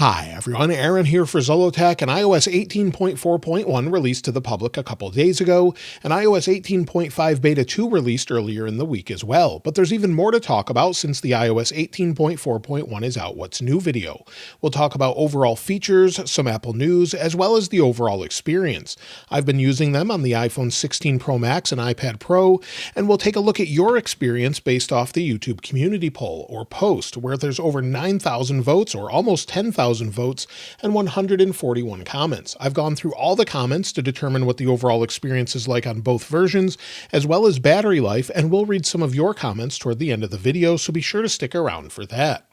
Hi everyone, Aaron here for Zollotech, and iOS 18.4.1 released to the public a couple days ago, and iOS 18.5 Beta 2 released earlier in the week as well. But there's even more to talk about since the iOS 18.4.1 is out what's new video. We'll talk about overall features, some Apple news, as well as the overall experience. I've been using them on the iPhone 16 Pro Max and iPad Pro, and we'll take a look at your experience based off the YouTube community poll or post, where there's over 9,000 votes or almost 10,000 votes and 141 comments. I've gone through all the comments to determine what the overall experience is like on both versions, as well as battery life, and we'll read some of your comments toward the end of the video, so be sure to stick around for that.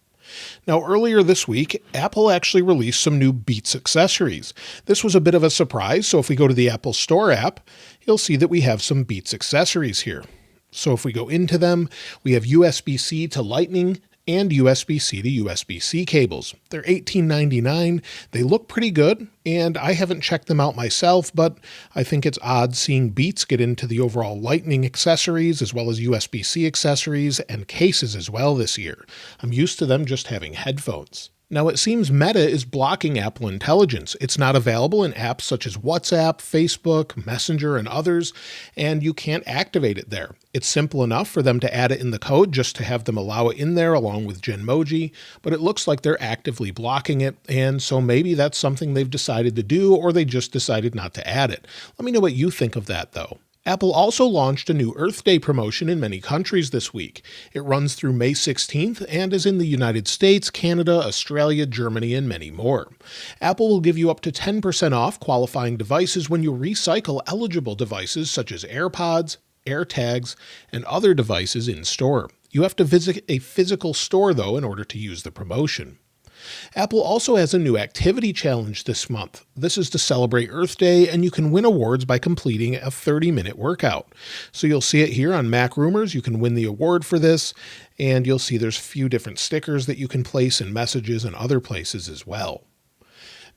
Now, earlier this week, Apple actually released some new Beats accessories. This was a bit of a surprise, so if we go to the Apple Store app, you'll see that we have some Beats accessories here. So if we go into them, we have USB-C to Lightning and USB-C to USB-C cables. They're $18.99. They look pretty good, and I haven't checked them out myself, but I think it's odd seeing Beats get into the overall Lightning accessories as well as USB-C accessories and cases as well this year. I'm used to them just having headphones. Now, it seems Meta is blocking Apple Intelligence. It's not available in apps such as WhatsApp, Facebook, Messenger, and others, and you can't activate it there. It's simple enough for them to add it in the code just to have them allow it in there along with Genmoji, but it looks like they're actively blocking it, and so maybe that's something they've decided to do, or they just decided not to add it. Let me know what you think of that, though. Apple also launched a new Earth Day promotion in many countries this week. It runs through May 16th and is in the United States, Canada, Australia, Germany, and many more. Apple will give you up to 10% off qualifying devices when you recycle eligible devices such as AirPods, AirTags, and other devices in store. You have to visit a physical store, though, in order to use the promotion. Apple also has a new activity challenge this month. This is to celebrate Earth Day, and you can win awards by completing a 30-minute workout. So you'll see it here on Mac Rumors. You can win the award for this, and you'll see there's a few different stickers that you can place in messages and other places as well.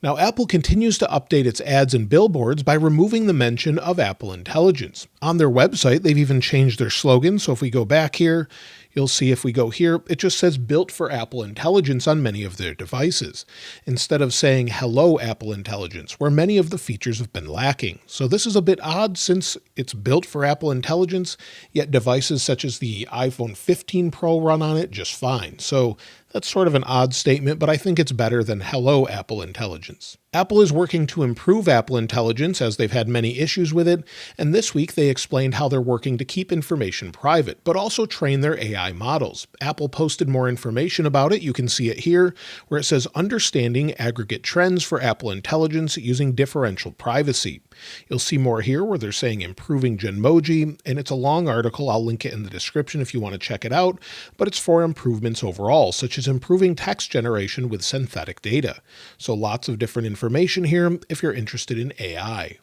Now, Apple continues to update its ads and billboards by removing the mention of Apple Intelligence. On their website, they've even changed their slogan, so if we go back here, you'll see if we go here, it just says Built for Apple Intelligence on many of their devices, instead of saying Hello Apple Intelligence, where many of the features have been lacking. So this is a bit odd since it's built for Apple Intelligence, yet devices such as the iPhone 15 Pro run on it just fine. So that's sort of an odd statement, but I think it's better than Hello Apple Intelligence. Apple is working to improve Apple Intelligence as they've had many issues with it, and this week they explained how they're working to keep information private, but also train their AI models. Apple posted more information about it. You can see it here, where it says Understanding Aggregate Trends for Apple Intelligence Using Differential Privacy. You'll see more here where they're saying improving Genmoji, and it's a long article. I'll link it in the description if you want to check it out, but it's for improvements overall, such as improving text generation with synthetic data. So lots of different information here if you're interested in AI.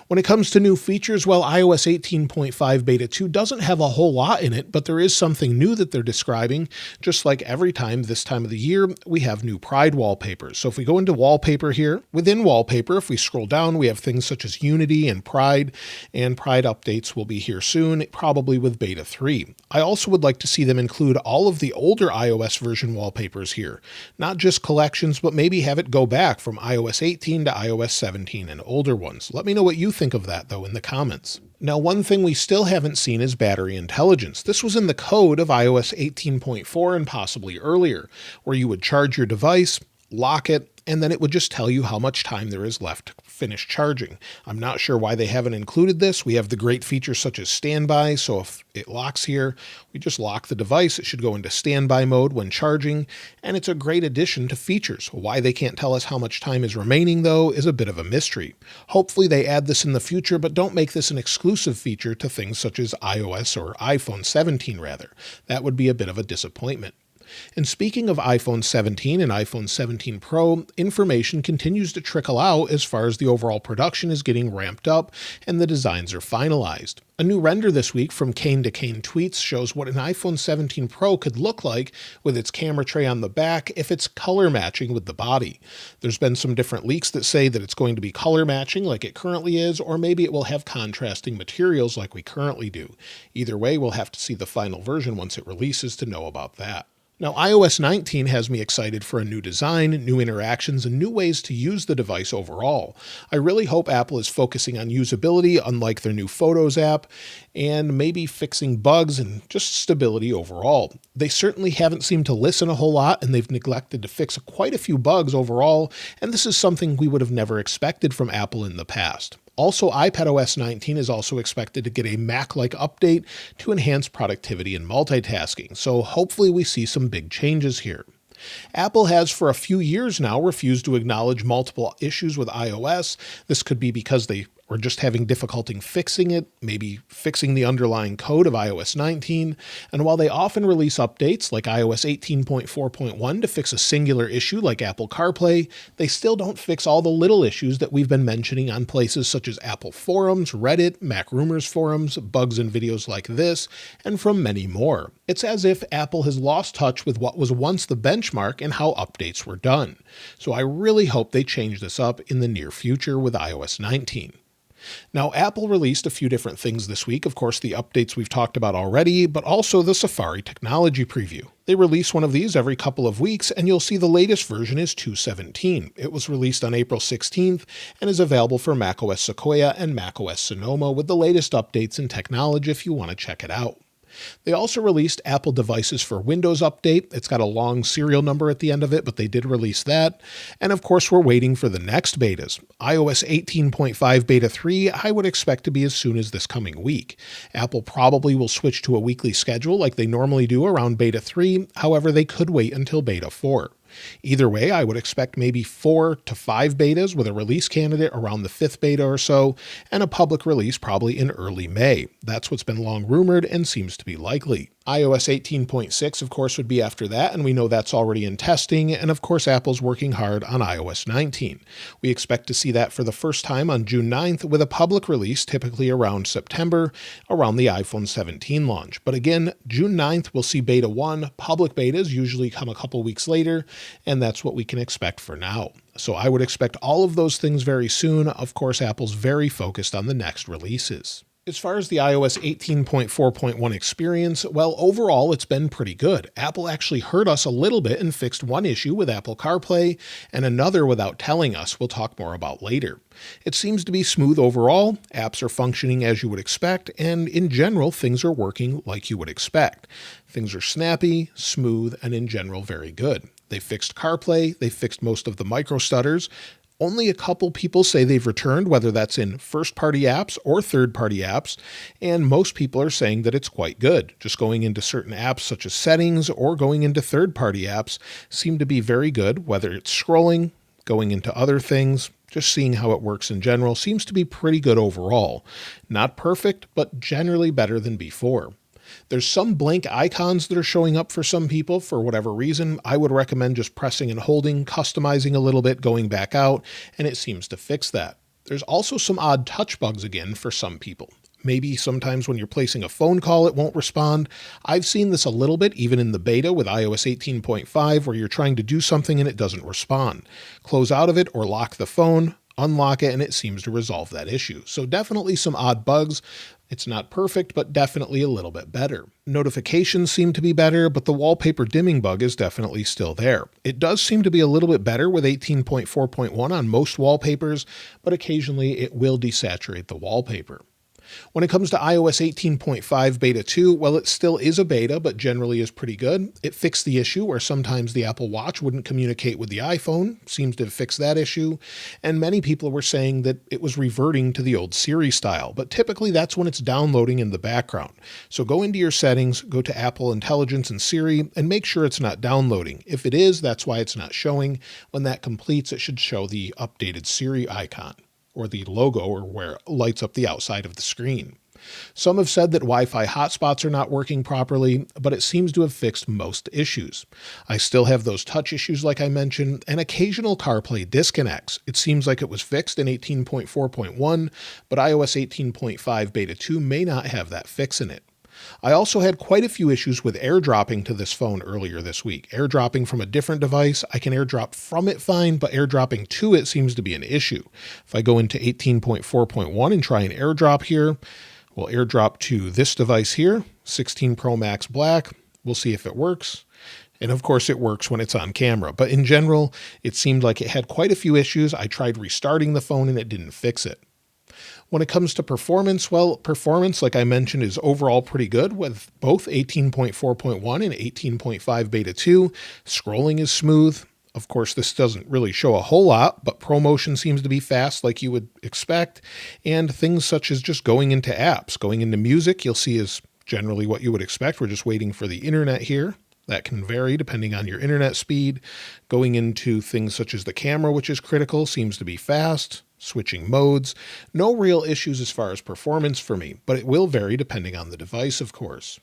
When it comes to new features, well, iOS 18.5 Beta 2 doesn't have a whole lot in it, but there is something new that they're describing. Just like every time this time of the year, we have new Pride wallpapers. So if we go into Wallpaper here, within Wallpaper, if we scroll down, we have things such as Unity and Pride updates will be here soon, probably with Beta 3. I also would like to see them include all of the older iOS version wallpapers here, not just collections, but maybe have it go back from iOS 18 to iOS 17 and older ones. Let me know what you think of that, though, in the comments. Now, one thing we still haven't seen is battery intelligence. This was in the code of iOS 18.4 and possibly earlier, where you would charge your device, lock it, and then it would just tell you how much time there is left to finish charging. I'm not sure why they haven't included this. We have the great features such as standby, so if it locks here, we just lock the device. It should go into standby mode when charging, and it's a great addition to features. Why they can't tell us how much time is remaining, though, is a bit of a mystery. Hopefully they add this in the future, but don't make this an exclusive feature to things such as iOS or iPhone 17, rather. That would be a bit of a disappointment. And speaking of iPhone 17 and iPhone 17 Pro, information continues to trickle out as far as the overall production is getting ramped up and the designs are finalized. A new render this week from Kane to Kane Tweets shows what an iPhone 17 Pro could look like with its camera tray on the back if it's color matching with the body. There's been some different leaks that say that it's going to be color matching like it currently is, or maybe it will have contrasting materials like we currently do. Either way, we'll have to see the final version once it releases to know about that. Now, iOS 19 has me excited for a new design, new interactions, and new ways to use the device overall. I really hope Apple is focusing on usability, unlike their new Photos app, and maybe fixing bugs and just stability overall. They certainly haven't seemed to listen a whole lot, and they've neglected to fix quite a few bugs overall, and this is something we would have never expected from Apple in the past. Also, iPadOS 19 is also expected to get a Mac-like update to enhance productivity and multitasking, so hopefully we see some big changes here. Apple has for a few years now refused to acknowledge multiple issues with iOS. This could be because they were just having difficulty fixing it, maybe fixing the underlying code of iOS 19. And while they often release updates like iOS 18.4.1 to fix a singular issue like Apple CarPlay, they still don't fix all the little issues that we've been mentioning on places such as Apple Forums, Reddit, Mac Rumors forums, bugs in videos like this, and from many more. It's as if Apple has lost touch with what was once the benchmark and how updates were done. So I really hope they change this up in the near future with iOS 19. Now, Apple released a few different things this week. Of course, the updates we've talked about already, but also the Safari technology preview. They release one of these every couple of weeks, and you'll see the latest version is 2.17. It was released on April 16th and is available for macOS Sequoia and macOS Sonoma with the latest updates in technology if you want to check it out. They also released Apple Devices for Windows Update. It's got a long serial number at the end of it, but they did release that. And of course, we're waiting for the next betas. iOS 18.5 Beta 3, I would expect to be as soon as this coming week. Apple probably will switch to a weekly schedule like they normally do around Beta 3. However, they could wait until Beta 4. Either way, I would expect maybe 4 to 5 betas with a release candidate around the 5th beta or so, and a public release probably in early May. That's what's been long rumored and seems to be likely. iOS 18.6, of course, would be after that, and we know that's already in testing, and of course Apple's working hard on iOS 19. We expect to see that for the first time on June 9th with a public release typically around September, around the iPhone 17 launch. But again, June 9th we'll see Beta 1, public betas usually come a couple weeks later, and that's what we can expect for now. So I would expect all of those things very soon. Of course, Apple's very focused on the next releases. As far as the iOS 18.4.1 experience, well, overall, it's been pretty good. Apple actually heard us a little bit and fixed one issue with Apple CarPlay and another without telling us we'll talk more about later. It seems to be smooth overall, apps are functioning as you would expect, and in general, things are working like you would expect. Things are snappy, smooth, and in general, very good. They fixed CarPlay, they fixed most of the micro stutters. Only a couple people say they've returned, whether that's in first-party apps or third-party apps, and most people are saying that it's quite good. Just going into certain apps such as settings or going into third-party apps seem to be very good, whether it's scrolling, going into other things, just seeing how it works in general seems to be pretty good overall. Not perfect, but generally better than before. There's some blank icons that are showing up for some people for whatever reason. I would recommend just pressing and holding, customizing a little bit, going back out, and it seems to fix that. There's also some odd touch bugs again for some people. Maybe sometimes when you're placing a phone call, it won't respond. I've seen this a little bit even in the beta with iOS 18.5 where you're trying to do something and it doesn't respond. Close out of it or lock the phone, unlock it, and it seems to resolve that issue. So definitely some odd bugs. It's not perfect, but definitely a little bit better. Notifications seem to be better, but the wallpaper dimming bug is definitely still there. It does seem to be a little bit better with 18.4.1 on most wallpapers, but occasionally it will desaturate the wallpaper. When it comes to iOS 18.5 Beta 2, well, it still is a beta, but generally is pretty good. It fixed the issue where sometimes the Apple Watch wouldn't communicate with the iPhone, seems to have fixed that issue, and many people were saying that it was reverting to the old Siri style, but typically that's when it's downloading in the background. So go into your settings, go to Apple Intelligence and Siri, and make sure it's not downloading. If it is, that's why it's not showing. When that completes, it should show the updated Siri icon, or the logo, or where it lights up the outside of the screen. Some have said that Wi-Fi hotspots are not working properly, but it seems to have fixed most issues. I still have those touch issues like I mentioned, and occasional CarPlay disconnects. It seems like it was fixed in 18.4.1, but iOS 18.5 Beta 2 may not have that fix in it. I also had quite a few issues with airdropping to this phone earlier this week. Airdropping from a different device, I can airdrop from it fine, but airdropping to it seems to be an issue. If I go into 18.4.1 and try an airdrop here, we'll airdrop to this device here, 16 Pro Max Black. We'll see if it works. And of course it works when it's on camera, but in general, it seemed like it had quite a few issues. I tried restarting the phone and it didn't fix it. When it comes to performance, well, performance, like I mentioned, is overall pretty good with both 18.4.1 and 18.5 beta 2. Scrolling is smooth. Of course, this doesn't really show a whole lot, but ProMotion seems to be fast like you would expect. And things such as just going into apps, going into music, you'll see is generally what you would expect. We're just waiting for the internet here. That can vary depending on your internet speed. Going into things such as the camera, which is critical, seems to be fast. Switching modes. No real issues as far as performance for me, but it will vary depending on the device, of course.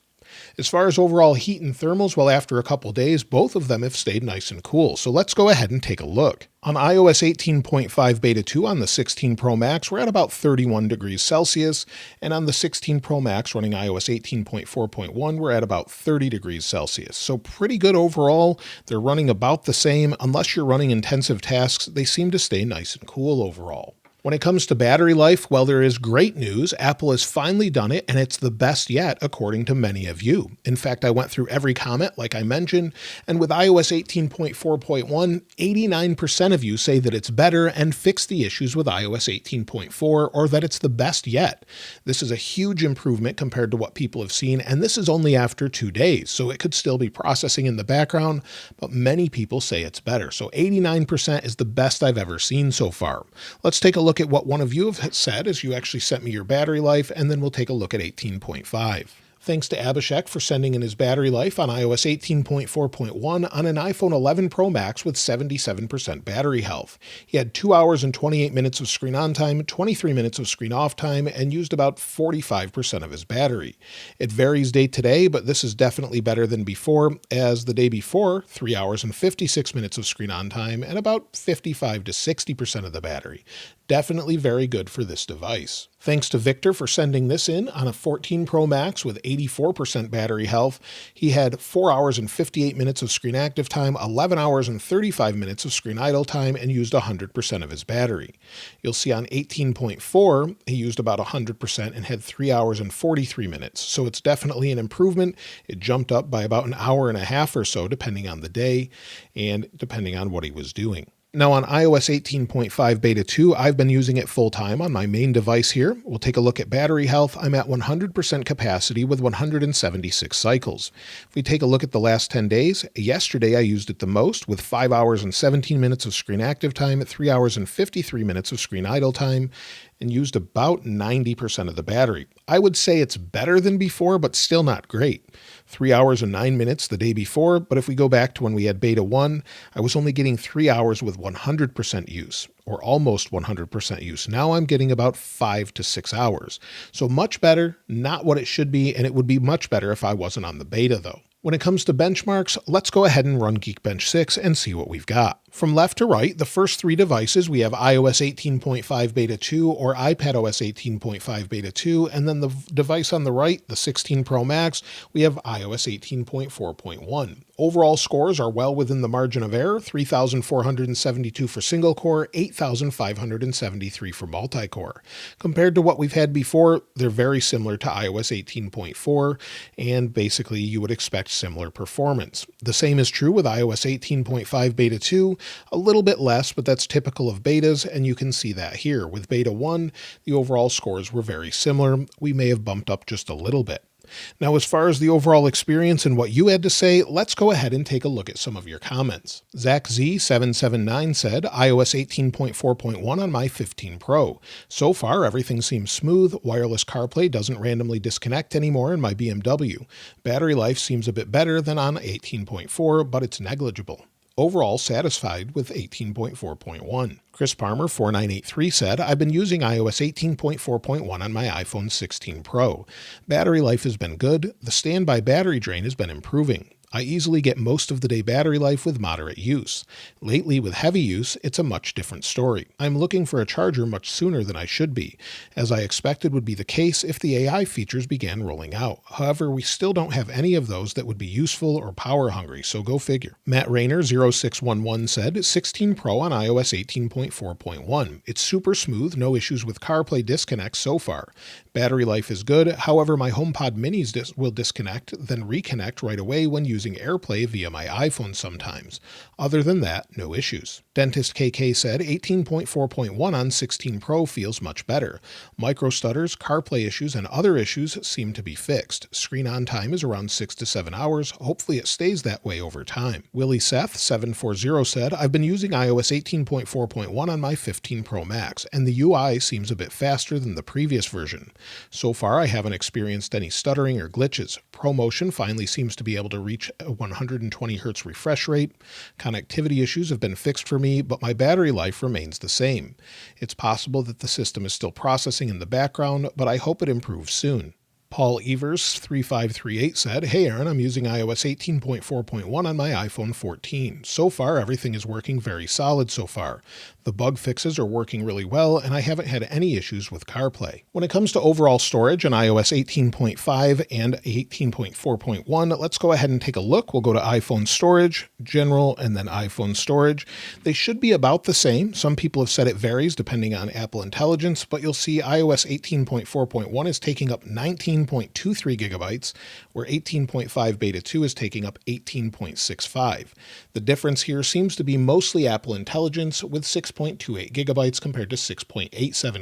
As far as overall heat and thermals, well, after a couple days, both of them have stayed nice and cool. So let's go ahead and take a look. On iOS 18.5 beta 2 on the 16 Pro Max, we're at about 31 degrees Celsius. And on the 16 Pro Max running iOS 18.4.1, we're at about 30 degrees Celsius. So pretty good overall. They're running about the same. Unless you're running intensive tasks, they seem to stay nice and cool overall. When it comes to battery life, well, there is great news. Apple has finally done it, and it's the best yet, according to many of you. In fact, I went through every comment, like I mentioned, and with iOS 18.4.1, 89% of you say that it's better and fixed the issues with iOS 18.4, or that it's the best yet. This is a huge improvement compared to what people have seen, and this is only after 2 days, so it could still be processing in the background, but many people say it's better. So 89% is the best I've ever seen so far. Let's take a look at what one of you have said as you actually sent me your battery life, and then we'll take a look at 18.5. Thanks to Abhishek for sending in his battery life on iOS 18.4.1 on an iPhone 11 Pro Max with 77% battery health. He had 2 hours and 28 minutes of screen on time, 23 minutes of screen off time, and used about 45% of his battery. It varies day to day, but this is definitely better than before, as the day before, 3 hours and 56 minutes of screen on time and about 55 to 60% of the battery. Definitely very good for this device. Thanks to Victor for sending this in on a 14 Pro Max with 84% battery health. He had 4 hours and 58 minutes of screen active time, 11 hours and 35 minutes of screen idle time, and used 100% of his battery. You'll see on 18.4, he used about 100% and had 3 hours and 43 minutes. So it's definitely an improvement. It jumped up by about an hour and a half or so, depending on the day and depending on what he was doing. Now on iOS 18.5 beta 2, I've been using it full time on my main device here. We'll take a look at battery health. I'm at 100% capacity with 176 cycles. If we take a look at the last 10 days, yesterday I used it the most with 5 hours and 17 minutes of screen active time, 3 hours and 53 minutes of screen idle time, and used about 90% of the battery. I would say it's better than before, but still not great. 3 hours and 9 minutes the day before, but if we go back to when we had beta 1, I was only getting 3 hours with 100% use, or almost 100% use. Now I'm getting about 5 to 6 hours. So much better, not what it should be, and it would be much better if I wasn't on the beta though. When it comes to benchmarks, let's go ahead and run Geekbench 6 and see what we've got. From left to right, the first three devices, we have iOS 18.5 beta 2 or iPadOS 18.5 beta 2, and then the device on the right, the 16 Pro Max, we have iOS 18.4.1. Overall scores are well within the margin of error, 3,472 for single core, 8,573 for multi-core. Compared to what we've had before, they're very similar to iOS 18.4, and basically you would expect similar performance. The same is true with iOS 18.5 beta 2, a little bit less, but that's typical of betas, and you can see that here. With beta 1, the overall scores were very similar. We may have bumped up just a little bit. Now, as far as the overall experience and what you had to say, let's go ahead and take a look at some of your comments. Zach Z779 said, iOS 18.4.1 on my 15 Pro. So far, everything seems smooth. Wireless CarPlay doesn't randomly disconnect anymore in my BMW. Battery life seems a bit better than on 18.4, but it's negligible. Overall satisfied with 18.4.1. Chris Palmer 4983 said, I've been using iOS 18.4.1 on my iPhone 16 Pro. Battery life has been good. The standby battery drain has been improving. I easily get most of the day battery life with moderate use. Lately, with heavy use, it's a much different story. I'm looking for a charger much sooner than I should be, as I expected would be the case if the AI features began rolling out. However, we still don't have any of those that would be useful or power hungry, so go figure. Matt Rayner 0611 said, 16 Pro on iOS 18.4.1. It's super smooth, no issues with CarPlay disconnects so far. Battery life is good, however my HomePod minis will disconnect, then reconnect right away when using using AirPlay via my iPhone sometimes. Other than that, no issues. Dentist KK said 18.4.1 on 16 Pro feels much better. Micro stutters, CarPlay issues, and other issues seem to be fixed. Screen on time is around 6 to 7 hours. Hopefully it stays that way over time. Willie Seth 740 said, I've been using iOS 18.4.1 on my 15 Pro Max, and the UI seems a bit faster than the previous version. So far, I haven't experienced any stuttering or glitches. ProMotion finally seems to be able to reach a 120 Hz refresh rate. Connectivity issues have been fixed for me, but my battery life remains the same. It's possible that the system is still processing in the background, but I hope it improves soon. Paul Evers 3538 said, Hey Aaron, I'm using iOS 18.4.1 on my iPhone 14. So far, everything is working very solid so far. The bug fixes are working really well, and I haven't had any issues with CarPlay. When it comes to overall storage on iOS 18.5 and 18.4.1, let's go ahead and take a look. We'll go to iPhone Storage, General, and then iPhone Storage. They should be about the same. Some people have said it varies depending on Apple Intelligence, but you'll see iOS 18.4.1 is taking up 19.23 gigabytes, where 18.5 Beta 2 is taking up 18.65. The difference here seems to be mostly Apple Intelligence with 6.28 gigabytes compared to 6.87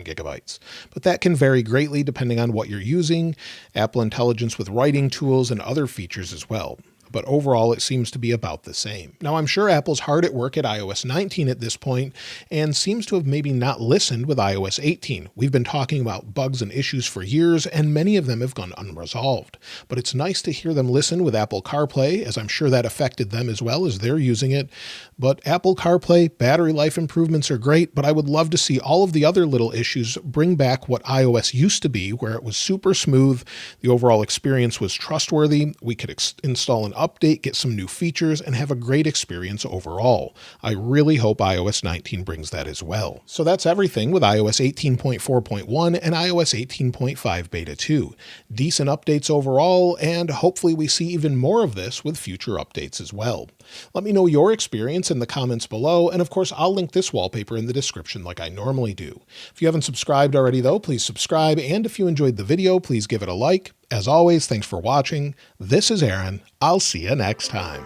gigabytes. But that can vary greatly depending on what you're using, Apple Intelligence with writing tools and other features as well. But overall, it seems to be about the same. Now, I'm sure Apple's hard at work at iOS 19 at this point and seems to have maybe not listened with iOS 18. We've been talking about bugs and issues for years, and many of them have gone unresolved. But it's nice to hear them listen with Apple CarPlay, as I'm sure that affected them as well as they're using it. But Apple CarPlay, battery life improvements are great, but I would love to see all of the other little issues bring back what iOS used to be, where it was super smooth, the overall experience was trustworthy, we could install an update, get some new features, and have a great experience overall. I really hope iOS 19 brings that as well. So that's everything with iOS 18.4.1 and iOS 18.5 Beta 2. Decent updates overall, and hopefully we see even more of this with future updates as well. Let me know your experience in the comments below, and of course I'll link this wallpaper in the description like I normally do. If you haven't subscribed already though, please subscribe, and if you enjoyed the video, please give it a like. As always, thanks for watching. This is Aaron. I'll see you next time.